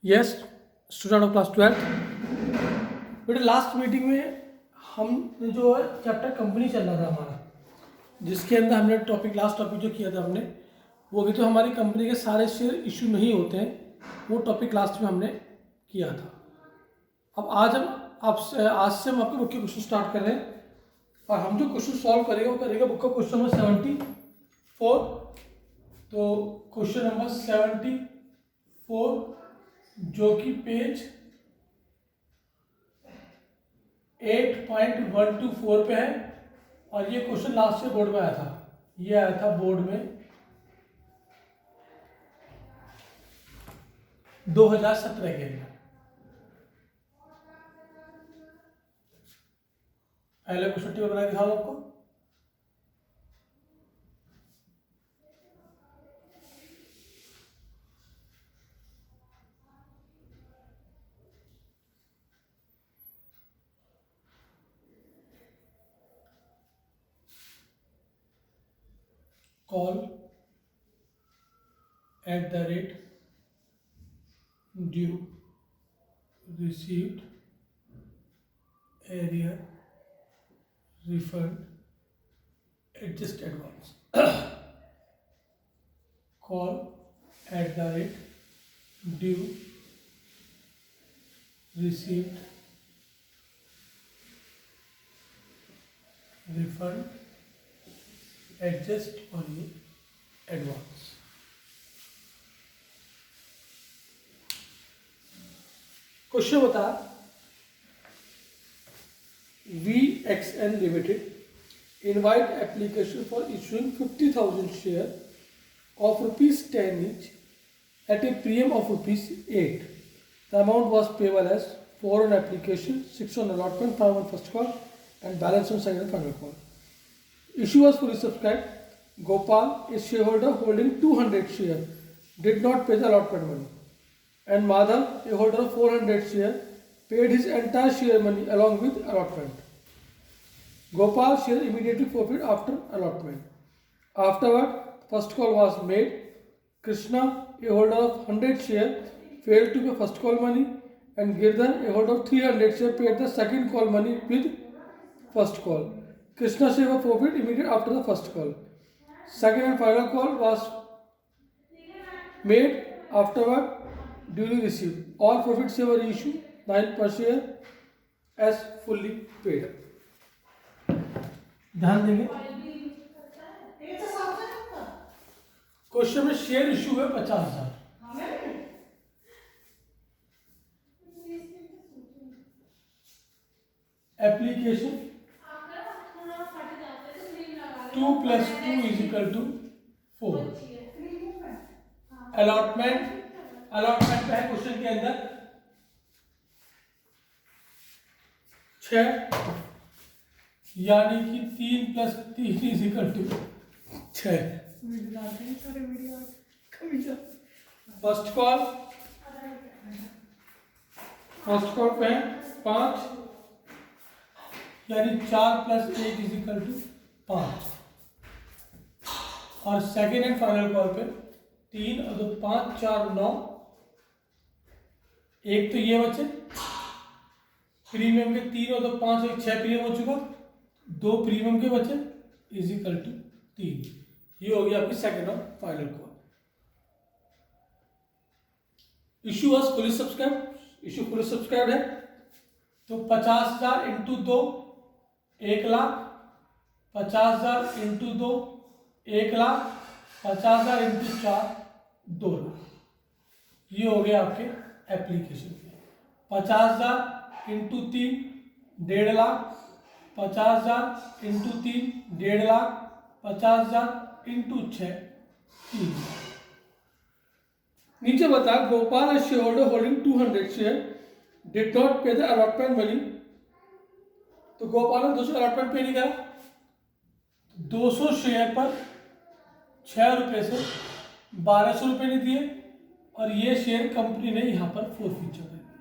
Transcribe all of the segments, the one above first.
Yes student of class 12। बेटे last meeting में हमने जो है चैप्टर कंपनी चल रहा था हमारा, जिसके अंदर हमने लास्ट टॉपिक जो किया था हमने वो कि तो हमारी कंपनी के सारे शेयर इशू नहीं होते हैं, वो टॉपिक लास्ट में हमने किया था। अब आज से हम आपके बुक के क्वेश्चन स्टार्ट कर रहे हैं और हम जो क्वेश्चन सॉल्व करेंगे वो करेगा बुक का क्वेश्चन नंबर 74। तो क्वेश्चन नंबर 74 जो कि पेज 8.124 पे है और ये क्वेश्चन लास्ट ईयर बोर्ड में आया था। ये आया था बोर्ड में 2017 के अंदर। पहले क्वेश्चन टेबल बना के दिखाऊं आपको। Call at the rate due received area refund adjust advance call at the rate due received refund adjust money advance। Question बता VXN Limited invite application for issuing 50,000 share of ₹10 each at a premium of ₹8. The amount was payable as 4 on application, 6 on allotment, 5 on first call and balance on second and final call. Issue was fully subscribed. Gopal, a shareholder holding 200 share, did not pay the allotment money. And Madhav, a holder of 400 share, paid his entire share money along with allotment. Gopal share immediately forfeit after allotment. Afterward, first call was made. Krishna, a holder of 100 share, failed to pay first call money, and Girdhar, a holder of 300 share, paid the second call money with first call. Krishna share was forfeit immediately after the first call. Second and final call was made afterward duly received. All forfeit share were issued 9 per share as fully paid. ध्यान देंगे question में share issue है 50,000। Application 2 + 2 = 4। Allotment पे है question के अंदर 6, यानी कि 3 + 3 = 6। फर्स्ट कॉल पे है 5, यानी 4 + 1 = 5। और सेकेंड एंड फाइनल कॉल पे 3 और 2 5 4 9। एक तो ये बचे प्रीमियम के 3 और 2 5 1 6 प्रीमियम हो चुका, 2 प्रीमियम के बचे = 3। ये हो गया आपकी सेकेंड और final call. Issue was fully subscribed. Issue fully subscribed है तो 50,000 × 2 1 लाख, 50,000 × 2 1 लाख, 50,000 × 4 2 लाख। ये हो गया आपके एप्लीकेशन के। 50,000 × 3 1.5 लाख, 50,000 × 3 1.5 लाख, 50,000 × 6 3 लाख। नीचे बता Gopal share holder holding 200 share did not पे द अलॉटमेंट मनी। तो गोपाल ने 200 अलॉटमेंट पे नहीं करा, 200 शेयर पर 6 रुपये से 1200 रुपये नहीं दिए और ये शेयर कंपनी ने यहां पर फोरफीचर कर दिया।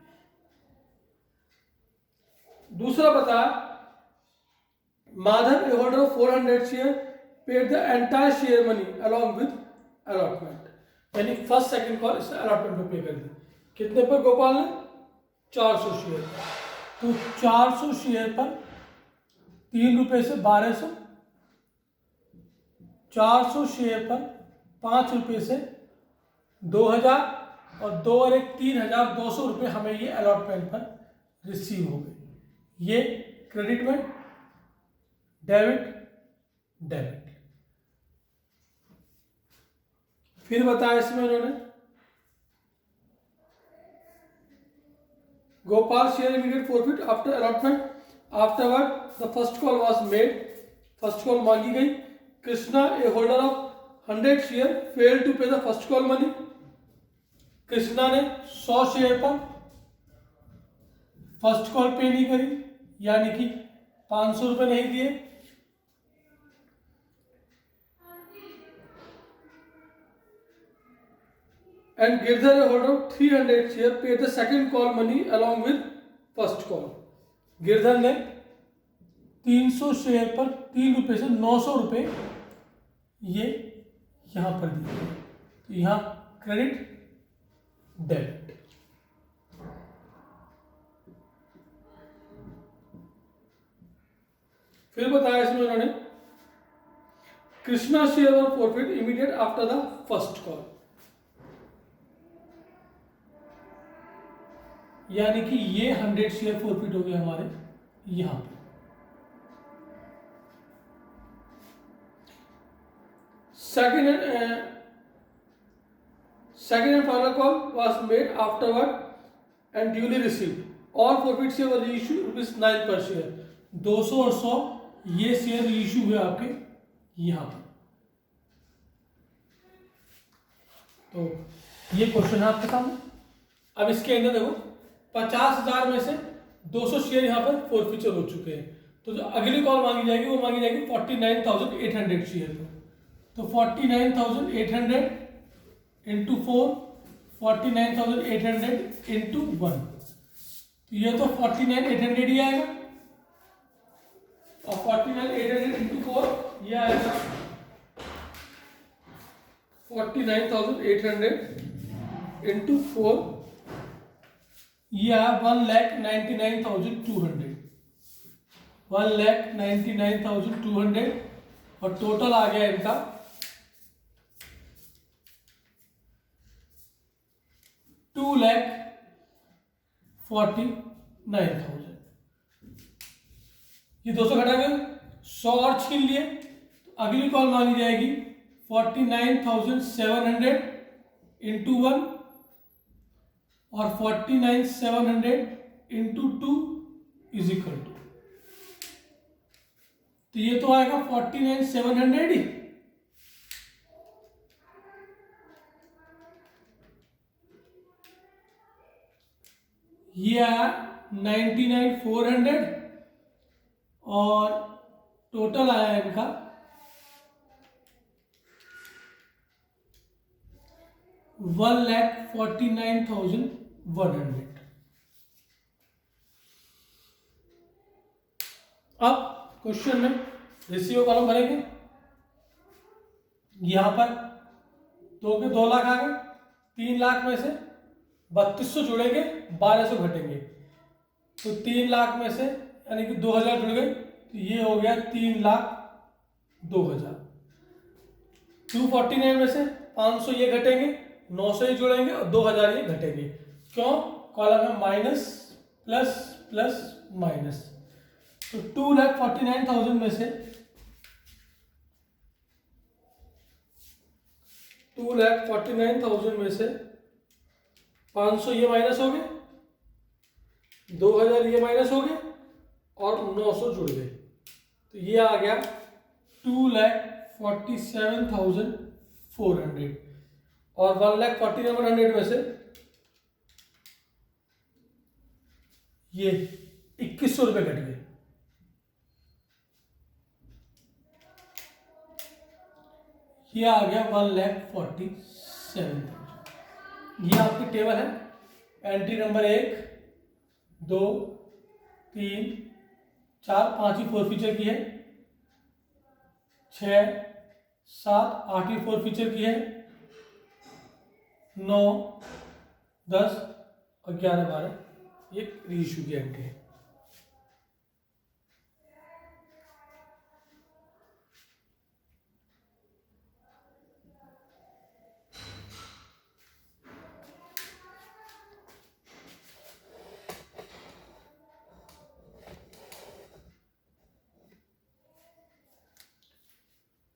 दूसरा बता Madhav, a holder of 400 share, paid the entire share money along with allotment. यानी फर्स्ट सेकंड कॉल इसने अलॉटमेंट में पे कर दी। कितने पर गोपाल ने? 400 शेयर। तो 400 शेयर पर 3 रुपये से 1200, 400 शेयर पर 5 रुपये से 2000, और 2 और 1 3200 रुपये हमें ये अलॉटमेंट पर रिसीव हो गए। ये क्रेडिट में, डेबिट, डेबिट। फिर बताया इसमें उन्होंने Gopal share immediate profit after allotment, afterward the first call was made, first call मांगी गई। Krishna a holder of 100 share fail to pay the first call money, Krishna ने 100 शेयर पर फर्स्ट कॉल पे नहीं करी, यानी कि 500 रुपये नहीं दिए। And Girdhar a holder of 300 share pay the second call money along with first call, Girdhar ने 300 शेयर पर 3 रुपये से 900 रुपये ये यहां पर दिए। तो यहां क्रेडिट, डेबिट। फिर बताया इसमें उन्होंने कृष्णा शेयर और profit immediate after the first call, यानी कि ये 100 शेयर प्रॉफिट हो गए हमारे यहां पे। Second and final call was made afterward and duly received, all profit share was issue ₹9 पर शेयर, 200 और 100 ये शेयर इशू हुए आपके यहां पर। तो ये क्वेश्चन है आपके सामने। अब इसके अंदर देखो 50,000 में से 200 शेयर यहां पर फॉरफीचर हो चुके हैं। तो जो अगली कॉल मांगी जाएगी वो मांगी जाएगी 49,800 शेयर पर। तो 49,800 इंटू 4, 49,800 इंटू 1, तो ये तो 49,800 ही आएगा, और 49,800 इंटू 4 ये आएगा 49,800 इंटू 4, ये आया 1,99,200, 1,99,200, और टोटल आ गया इनका 2,49,000। ये 200 घटा के 100 और छीन लिए, तो अगली कॉल मांगी जाएगी 49,700 इंटू 1 और 49,700 इंटू 2 इज इक्वल टू, तो ये तो आएगा 49,700 ही, ये आया 99,400, और टोटल आया इनका 1,49,100। अब क्वेश्चन में रेशियो कॉलम भरेंगे, यहां पर 2 के 2 लाख आ गए, 3 लाख में से 3200 जुड़ेंगे, 1200 घटेंगे, तो 3 लाख में से यानी कि 2000 जुड़ गए, तो ये हो गया 3,02,000। 249 में से 500 ये घटेंगे, 900 ये जुड़ेंगे, और 2000 ये घटेंगे। क्यों? कॉलम है माइनस प्लस प्लस माइनस। तो 2,49,000 में से 2,49,000 में से 500 ये माइनस हो गए, 2000 ये माइनस हो गए, और 900 जुड़ गए, तो ये आ गया 2,47,400, और 1,49,100 में से ये 2100 रुपये घट गए, ये आ गया 1,47,000। ये आपकी टेबल है, एंट्री नंबर 1, 2, 3, 4, 5 ही फॉरफीचर की है, 6, 7, 8 ही फॉरफीचर की है, 9, 10, और 11/12 ये रीइश्यू की एंट्री है।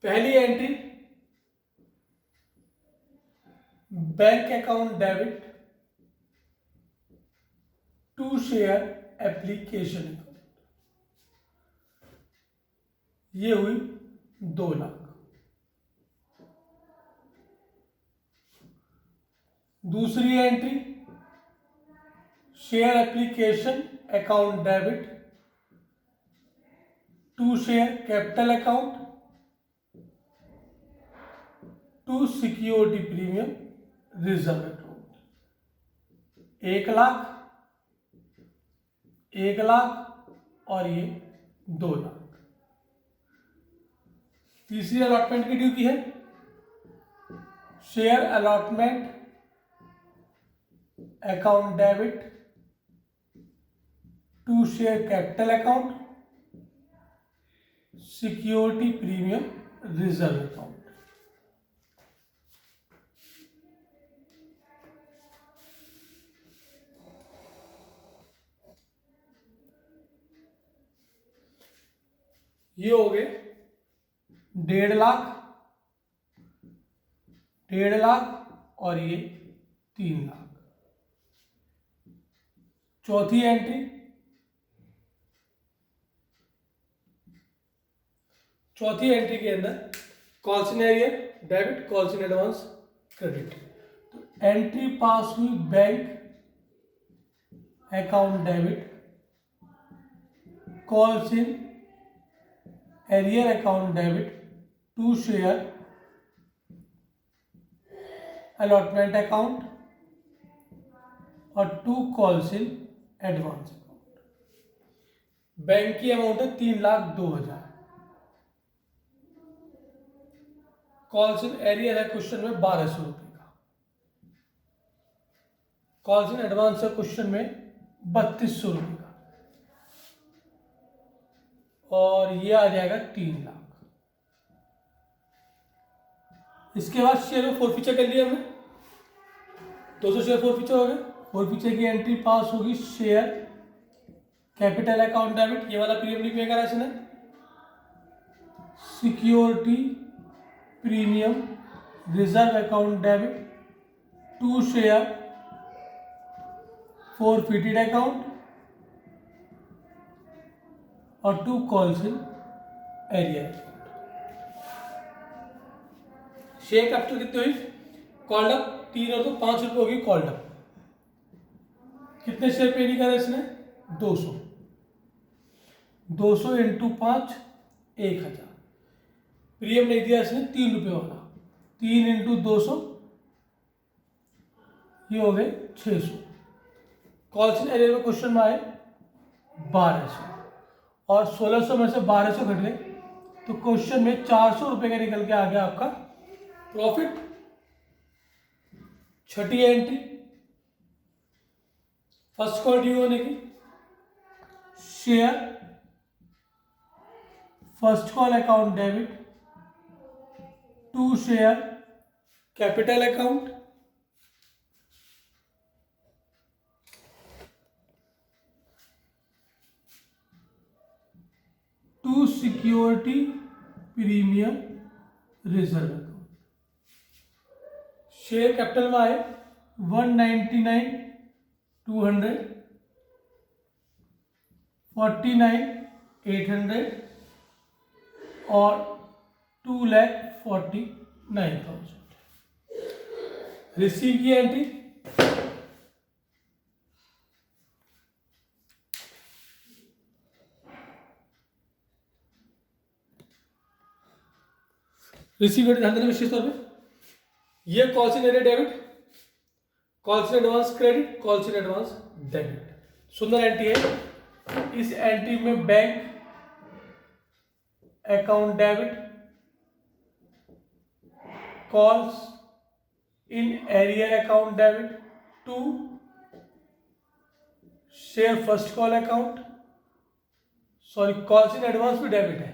पहली entry bank account debit to share application account, ये हुई 2 लाख। दूसरी entry share application account debit to share capital account to security premium reserve account, 1 lakh, 1 lakh और ये 2 लाख। तीसरी अलॉटमेंट की ड्यू की है share allotment account debit to share capital account security premium reserve account. ये हो गए 1.5 लाख, 1.5 लाख और ये 3 लाख। चौथी एंट्री के अंदर calls in arrear debit, calls in advance credit. तो एंट्री पास हुई bank account debit, calls in arrear account debit to share allotment account और 2 calls in advance account. Bank की अमाउंट है 3,02,000। कॉल्स इन एरियर है question में 1,200 रुपये का। Calls in advance है क्वेश्चन में 3,200 रुपये का और ये आ जाएगा 3 लाख। इसके बाद शेयर में फोरफीचर कर लिया हमने, 200 शेयर फोरफीचर हो गए। फोरफीचर की एंट्री पास होगी शेयर कैपिटल अकाउंट डेबिट, ये वाला प्रीमियम नहीं पे करा इसने, security premium reserve account debit to share forfeited account और 2 calls in arrear. Share capital कितनी हुई कॉल्ड अप 3 और 2 5 रुपये होगी कॉल्ड अप। कितने शेयर पे नहीं करा इसने 200, 200 इंटू 5 1000। प्रीमियम नहीं दिया इसने 3 रुपये वाला, 3 इंटू 200 ये हो गए 600। कॉल्स इन एरियर में क्वेश्चन में आए 1200 और 1600 में से 1200 घट गए तो क्वेश्चन में 400 रुपये का निकल के आ गया आपका प्रॉफिट। छठी एंट्री फर्स्ट कॉल ड्यू होने की, share first call account debit to share capital account to security premium reserve account. Share capital में आए 199 200 49 800 और 2,49,000। रिसीव की एंट्री रिसीव एंट्री ध्यान देना विशेष तौर पे, ये calls in arrear debit, calls in advance credit, calls in advance debit. सुंदर एंट्री है। इस एंट्री में bank account debit, calls in arrear account debit to share first call account, sorry calls in advance भी debit है,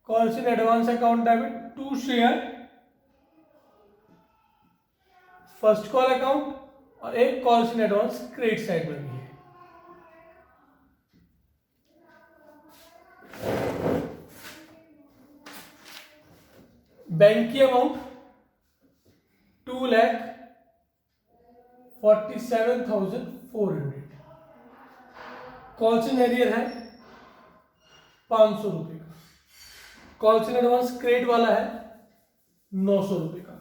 calls in advance account debit to share first call account, और एक calls in advance credit side में भी है। Bank की amount 2,47,400, calls in arrear है 500 रुपये का, कॉल्स इन एडवांस क्रेडिट वाला है 900 रुपये का,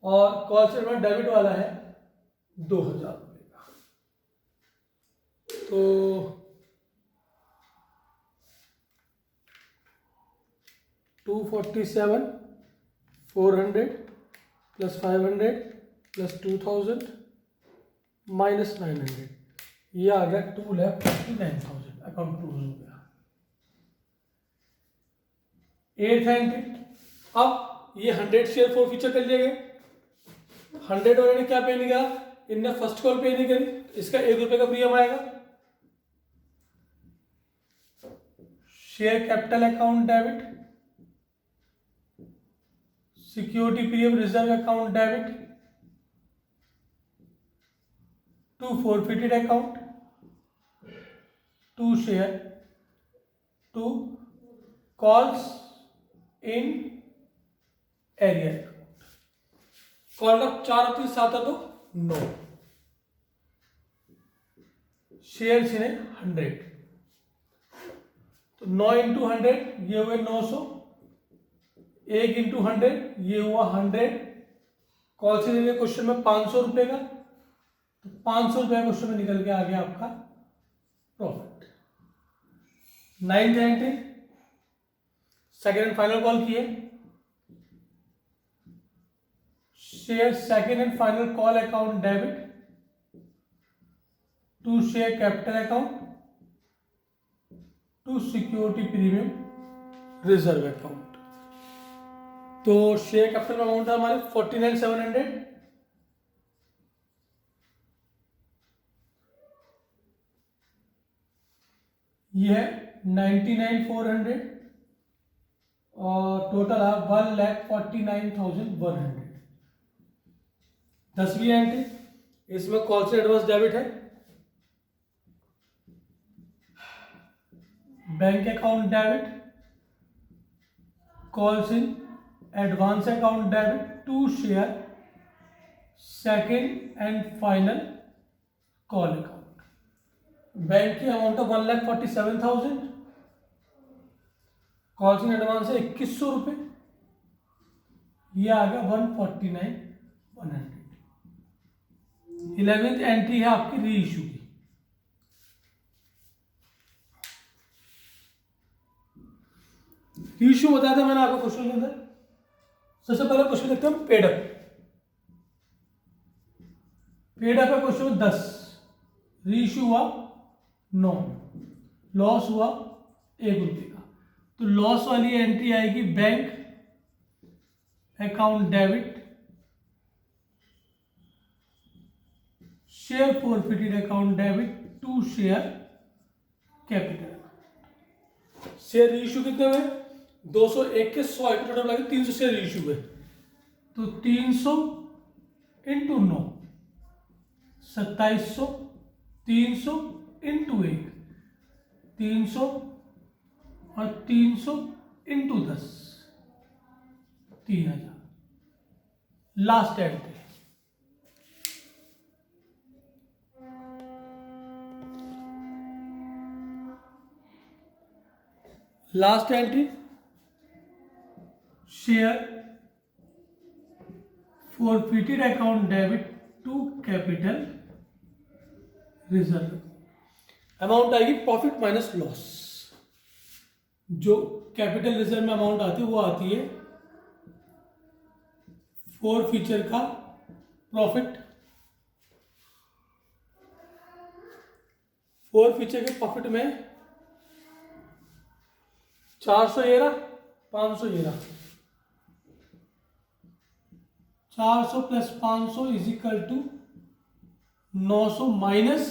और कॉल्स इन एडवांस डेबिट वाला है 2,000 रुपये का। तो 247,400 प्लस 500 प्लस 2,000 माइनस 900, ये आ गया 2,49,000। अकाउंट क्लोज हो गया। 8th एंट्री, अब ये 100 शेयर फॉर फ्यूचर कर लिए गए। 100 वाले ने क्या पे नहीं किया, इनने फर्स्ट कॉल पे नहीं करी, इसका 1 रुपये का प्रीमियम आएगा। Share capital account debit, security premium reserve account debit to forfeited account to share to calls in arrear account. Call का 4 और 3 7 है तो 9, शेयर इन्हें 100, तो 9 इंटू 100 ये हुए 900, 1 इंटू 100 ये हुआ 100। कॉल से दिए क्वेश्चन में 500 रुपए का, तो 500 रुपये क्वेश्चन में निकल के आ गया आपका profit. 9th entry, second and final call किए, share second and final call account debit to share capital account to security premium reserve account. तो शेयर कैपिटल अमाउंट है हमारे 49,700, ये है 99,400, और टोटल है 1,49,100। 10वीं एंट्री, इसमें कॉल से एडवांस डेबिट है, bank account debit, calls in advance account debit to share second and final call account. Bank की amount of 1,47,000, calls in advance है 2,100 रुपये, ये आ गया 149,100। 11th एंट्री है आपकी री इशू की। री इशू बताया था मैंने आपको क्वेश्चन के अंदर। सबसे पहले क्वेश्चन देखते हैं पेड अप। पेड अप है क्वेश्चन में 10, री इशू हुआ 9, लॉस हुआ 1 रुपये का। तो लॉस वाली एंट्री आएगी bank account debit share forfeited account debit to share capital. Share issue कितने हुए, 201 के 100 टोटल लगे 300 शेयर इशू हुए, तो 300 इंटू 9 2700, 300 इंटू 1 300, और 300 into 10 3,000। Last entry, last entry share forfeited account debit to capital reserve. Amount आएगी profit minus loss. जो capital reserve में अमाउंट आती है वो आती है फोर फीचर का प्रॉफिट, फोर फीचर के प्रॉफिट में 400 ये रहा, 500 ये रहा, 400 plus 500 is equal to 900 minus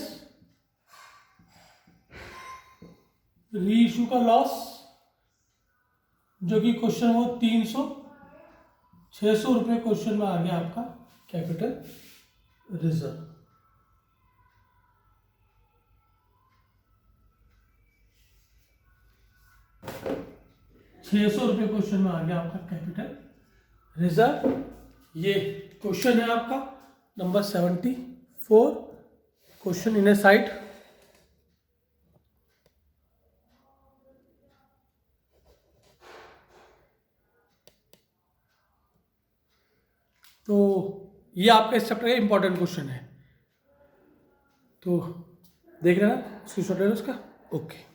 reissue का लॉस जो कि क्वेश्चन वो 300, 600 रुपये क्वेश्चन में आ गया आपका कैपिटल रिजर्व। ₹600 क्वेश्चन में आ गया आपका कैपिटल रिजर्व। ये क्वेश्चन है आपका number 74, question in A site. तो ये आपका इस चैप्टर का इंपॉर्टेंट क्वेश्चन है, तो देख रहे हैं स्क्रीनशॉट ले लो उसका। ओके।